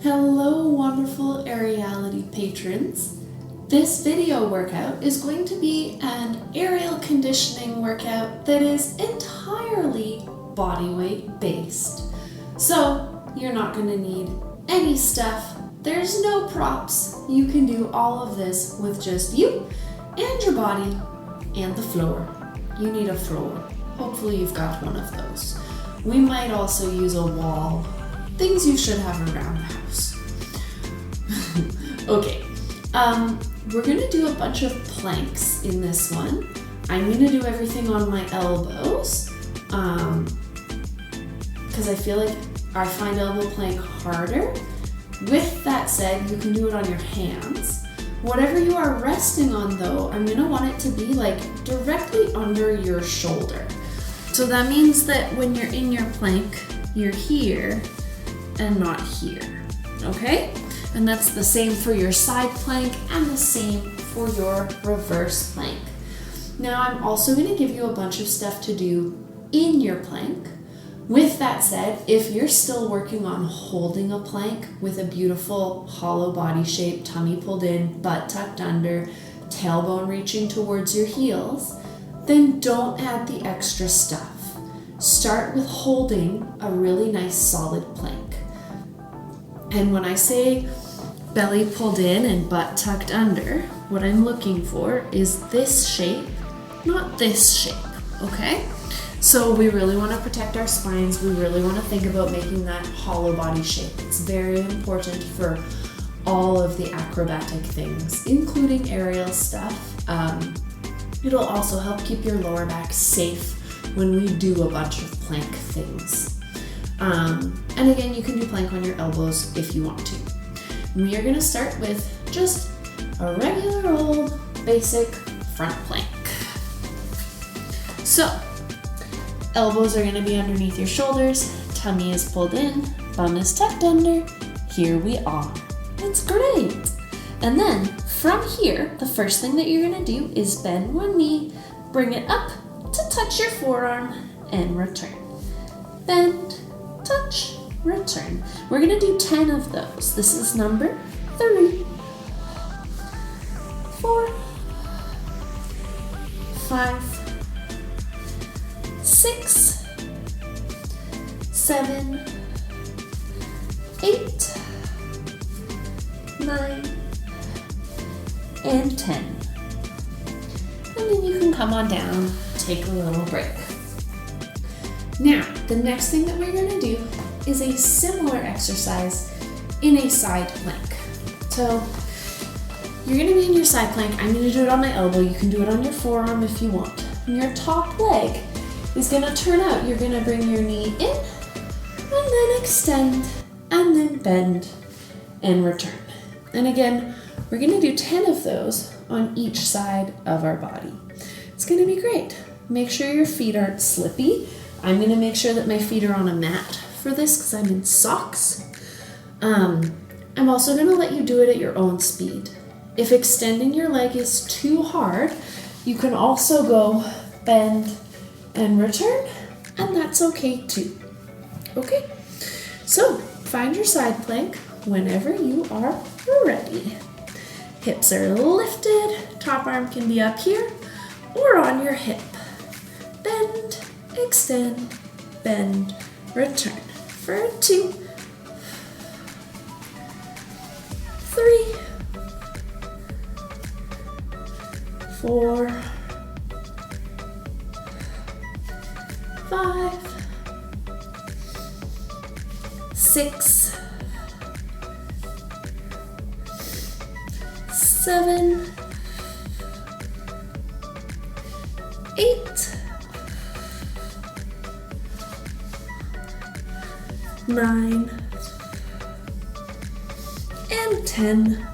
Hello wonderful Aeriality patrons. This video workout is going to be an aerial conditioning workout that is entirely bodyweight based. So you're not going to need any stuff. There's no props. You can do all of this with just you and your body and the floor. You need a floor. Hopefully you've got one of those. We might also use a wall. Things you should have around the house. Okay, we're gonna do a bunch of planks in this one. I'm gonna do everything on my elbows because I feel like I find elbow plank harder. With that said, you can do it on your hands. Whatever you are resting on though, I'm gonna want it to be like directly under your shoulder. So that means that when you're in your plank, you're here and not here, okay? And that's the same for your side plank and the same for your reverse plank. Now I'm also gonna give you a bunch of stuff to do in your plank. With that said, if you're still working on holding a plank with a beautiful hollow body shape, tummy pulled in, butt tucked under, tailbone reaching towards your heels, then don't add the extra stuff. Start with holding a really nice solid plank. And when I say belly pulled in and butt tucked under, what I'm looking for is this shape, not this shape, okay? So we really want to protect our spines. We really want to think about making that hollow body shape. It's very important for all of the acrobatic things, including aerial stuff. It'll also help keep your lower back safe when we do a bunch of plank things. And again, you can do plank on your elbows if you want to. We are going to start with just a regular old basic front plank. So, elbows are going to be underneath your shoulders, tummy is pulled in, bum is tucked under. Here we are. It's great. And then from here, the first thing that you're going to do is bend one knee, bring it up to touch your forearm, and return. Bend, touch, return. We're gonna do 10 of those. This is number 3, 4, 5, 6, 7, 8, 9, and 10. And then you can come on down, take a little break. Now, the next thing that we're going to do is a similar exercise in a side plank. So, you're going to be in your side plank. I'm going to do it on my elbow. You can do it on your forearm if you want. And your top leg is going to turn out. You're going to bring your knee in, and then extend, and then bend, and return. And again, we're going to do 10 of those on each side of our body. It's going to be great. Make sure your feet aren't slippy. I'm going to make sure that my feet are on a mat for this because I'm in socks. I'm also going to let you do it at your own speed. If extending your leg is too hard, you can also go bend and return, and that's okay too. Okay? So, find your side plank whenever you are ready. Hips are lifted, top arm can be up here or on your hip. Bend, extend, bend, return. For 2, 3, 4, 5, 6, 7, 8, 9, and 10.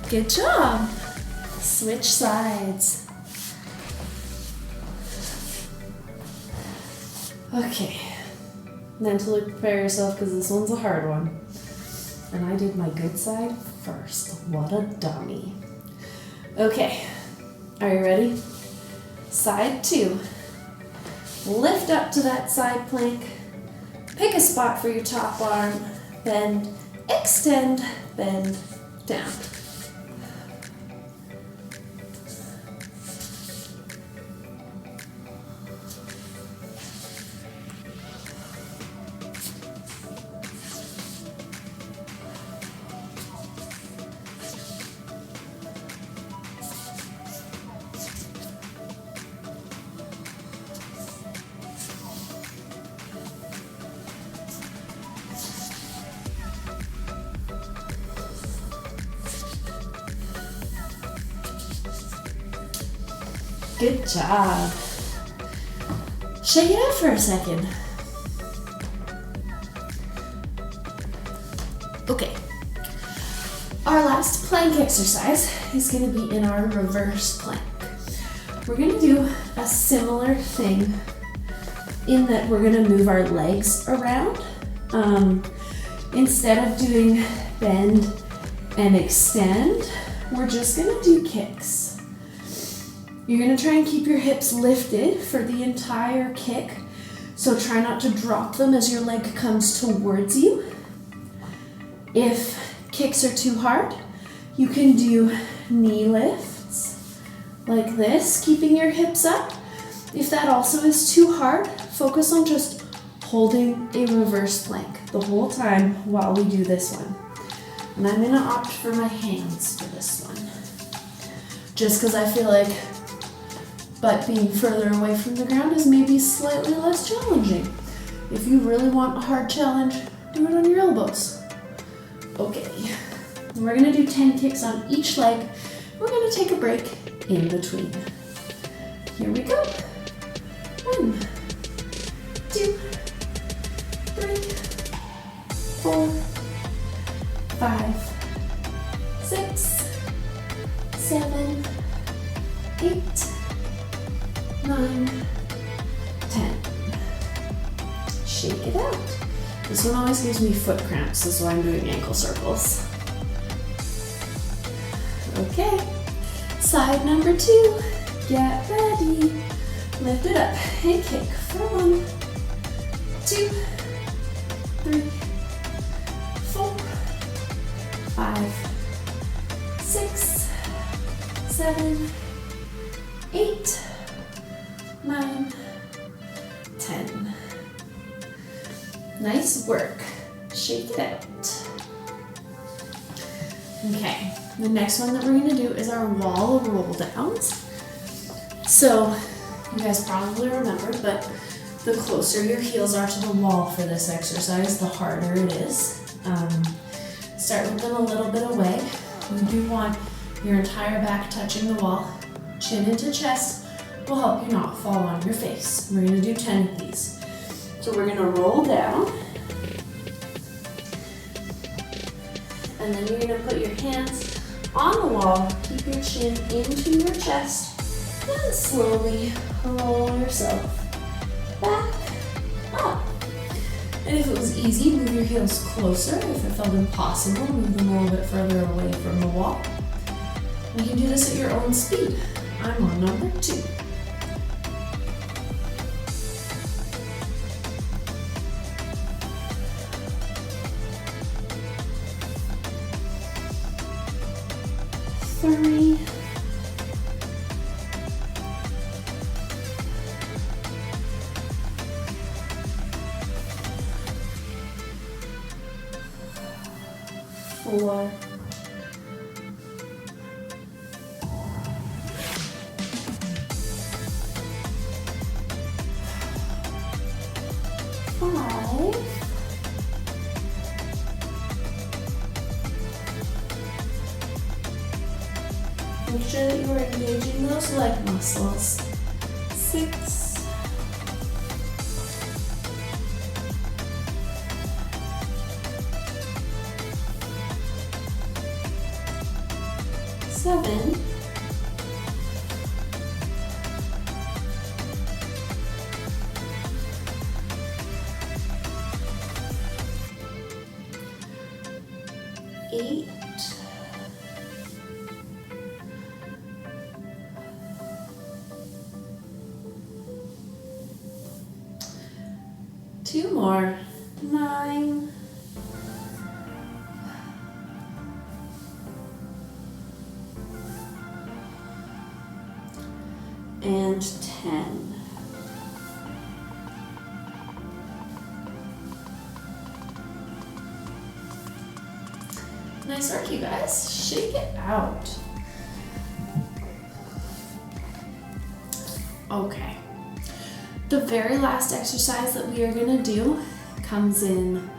Good job. Switch sides. Okay. Mentally prepare yourself because this one's a hard one. And I did my good side first. What a dummy. Okay. Are you ready? Side 2. Lift up to that side plank, Pick a spot for your top arm, bend, extend, bend, down. Good job. Shake it out for a second. Okay. Our last plank exercise is going to be in our reverse plank. We're going to do a similar thing in that we're going to move our legs around. Instead of doing bend and extend, we're just going to do kicks. You're going to try and keep your hips lifted for the entire kick, so try not to drop them as your leg comes towards you. If kicks are too hard, you can do knee lifts like this, keeping your hips up. If that also is too hard, focus on just holding a reverse plank the whole time while we do this one. And I'm going to opt for my hands for this one, just because I feel like butt being further away from the ground is maybe slightly less challenging. If you really want a hard challenge, do it on your elbows. Okay, we're gonna do 10 kicks on each leg. We're gonna take a break in between. Here we go. 1, 2, 3, 4, 5, 6, 7, 8, 9, 10. Shake it out. This one always gives me foot cramps, so that's why I'm doing ankle circles. Okay, side number 2. Get ready. Lift it up and kick for 1, 2, 3, 4, 5, 6, 7, 8, 9, 10. Nice work. Shake it out. Okay, the next one that we're going to do is our wall roll downs. So, you guys probably remember, but the closer your heels are to the wall for this exercise, the harder it is. Start with them a little bit away. You do want your entire back touching the wall. Chin into chest will help you not fall on your face. We're going to do 10 of these. So we're going to roll down. And then you're going to put your hands on the wall, keep your chin into your chest, and slowly roll yourself back up. And if it was easy, move your heels closer. If it felt impossible, move them a little bit further away from the wall. You can do this at your own speed. I'm on number 2. Three, 4, 5, 6. Make sure that you are engaging those leg muscles. 6, 7, 8, 2 more. 9, and 10. Nice work, you guys. Shake it out. Okay. The very last exercise that we are going to do comes in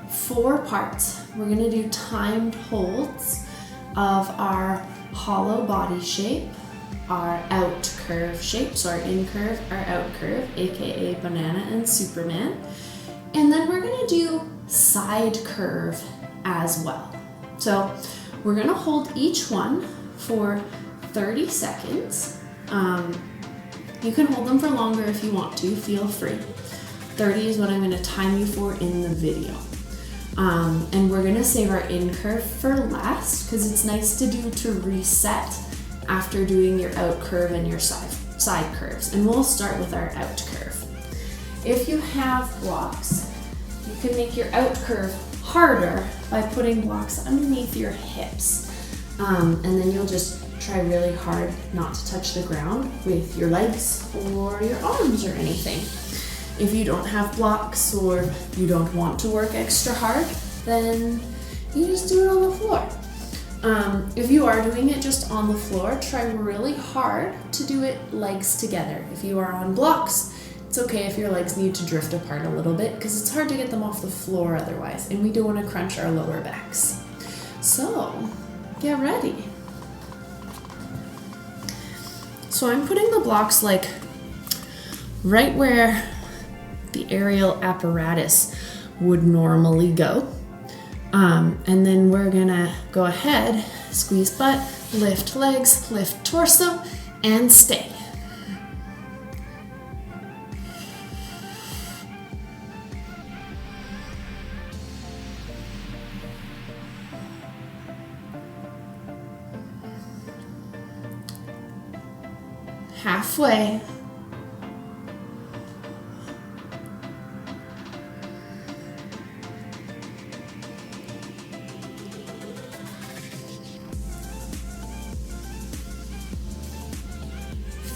4 parts. We're going to do timed holds of our hollow body shape, our out curve shape, so our in curve, our out curve, aka banana and Superman. And then we're going to do side curve as well. So we're going to hold each one for 30 seconds. You can hold them for longer if you want to, feel free. 30 is what I'm going to time you for in the video. And we're going to save our in curve for last because it's nice to do to reset after doing your out curve and your side curves. And we'll start with our out curve. If you have blocks, you can make your out curve harder by putting blocks underneath your hips. And then you'll just try really hard not to touch the ground with your legs or your arms or anything. If you don't have blocks or you don't want to work extra hard, then you just do it on the floor. If you are doing it just on the floor, try really hard to do it legs together. If you are on blocks, it's okay if your legs need to drift apart a little bit because it's hard to get them off the floor otherwise, and we don't want to crunch our lower backs. So, get ready. So I'm putting the blocks like right where the aerial apparatus would normally go. And then we're gonna go ahead, squeeze butt, lift legs, lift torso, and stay. Halfway.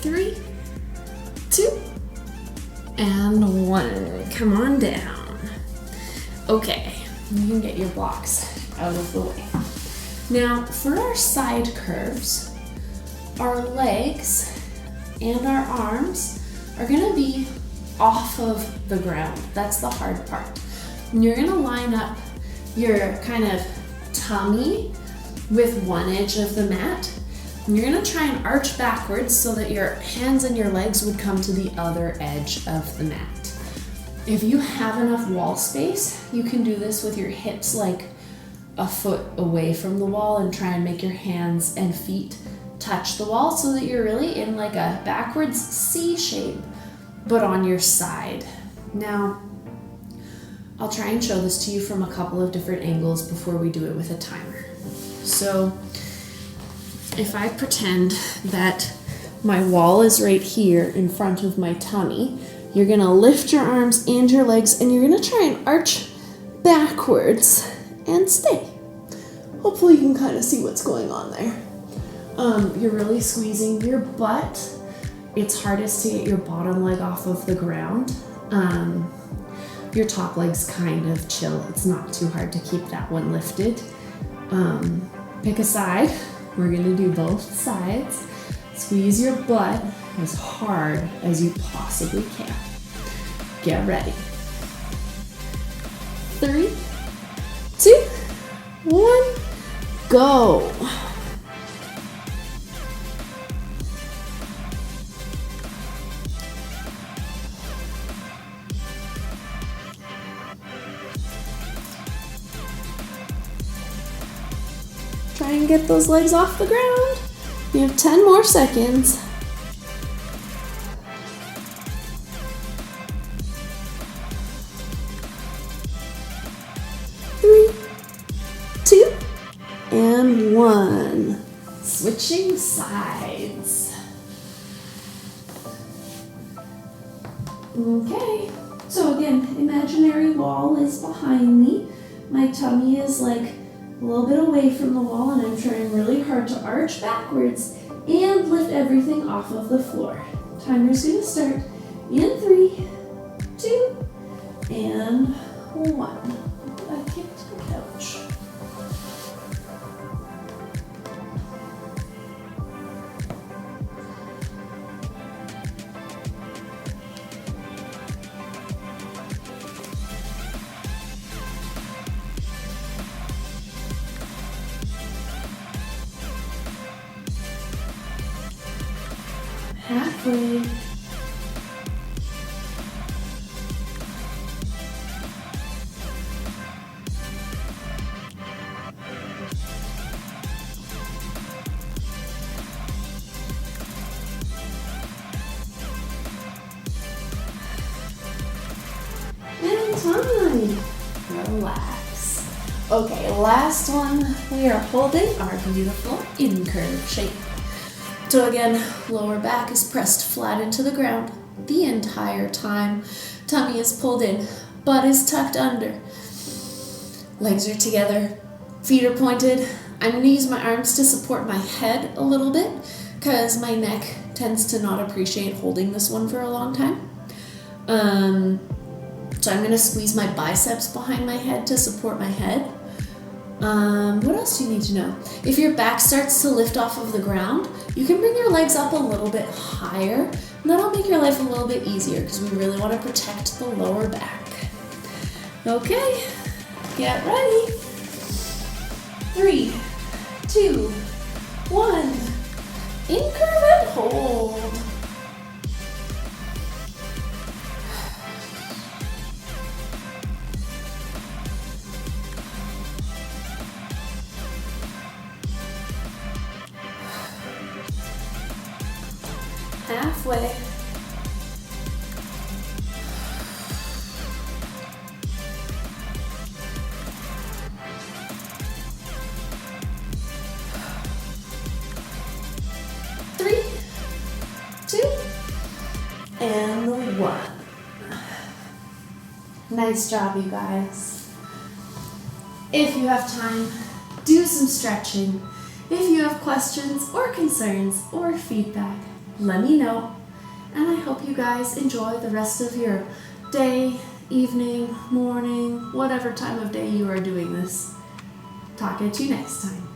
Three, 2, and 1. Come on down. Okay, you can get your blocks out of the way. Now, for our side curves, our legs and our arms are gonna be off of the ground. That's the hard part. And you're gonna line up your kind of tummy with one edge of the mat. And you're gonna try and arch backwards so that your hands and your legs would come to the other edge of the mat. If you have enough wall space, you can do this with your hips like a foot away from the wall and try and make your hands and feet touch the wall so that you're really in like a backwards C shape, but on your side. Now, I'll try and show this to you from a couple of different angles before we do it with a timer. So, if I pretend that my wall is right here in front of my tummy, you're gonna lift your arms and your legs and you're gonna try and arch backwards and stay. Hopefully you can kind of see what's going on there. You're really squeezing your butt. It's hardest to get your bottom leg off of the ground. Your top leg's kind of chill. It's not too hard to keep that one lifted. Pick a side. We're gonna do both sides. Squeeze your butt as hard as you possibly can. Get ready. 3, 2, 1, go. Try and get those legs off the ground. You have 10 more seconds. 3, 2, and 1. Switching sides. Okay, So again, imaginary wall is behind me. My tummy is like a little bit away from the wall, and I'm trying really hard to arch backwards and lift everything off of the floor. Timer's gonna start in 3, 2, and 1. I kicked the couch. Halfway. And time. Relax. Okay, last one. We are holding our beautiful incurve shape. So again, lower back is pressed flat into the ground the entire time. Tummy is pulled in, butt is tucked under. Legs are together, feet are pointed. I'm going to use my arms to support my head a little bit because my neck tends to not appreciate holding this one for a long time. So I'm going to squeeze my biceps behind my head to support my head. What else do you need to know? If your back starts to lift off of the ground, you can bring your legs up a little bit higher, and that'll make your life a little bit easier because we really want to protect the lower back. Okay, get ready. 3, 2, 1. Incurve and hold. Halfway. Three, 2, and 1. Nice job, you guys. If you have time, do some stretching. If you have questions or concerns or feedback, let me know. And I hope you guys enjoy the rest of your day, evening, morning, whatever time of day you are doing this. Talk at you next time.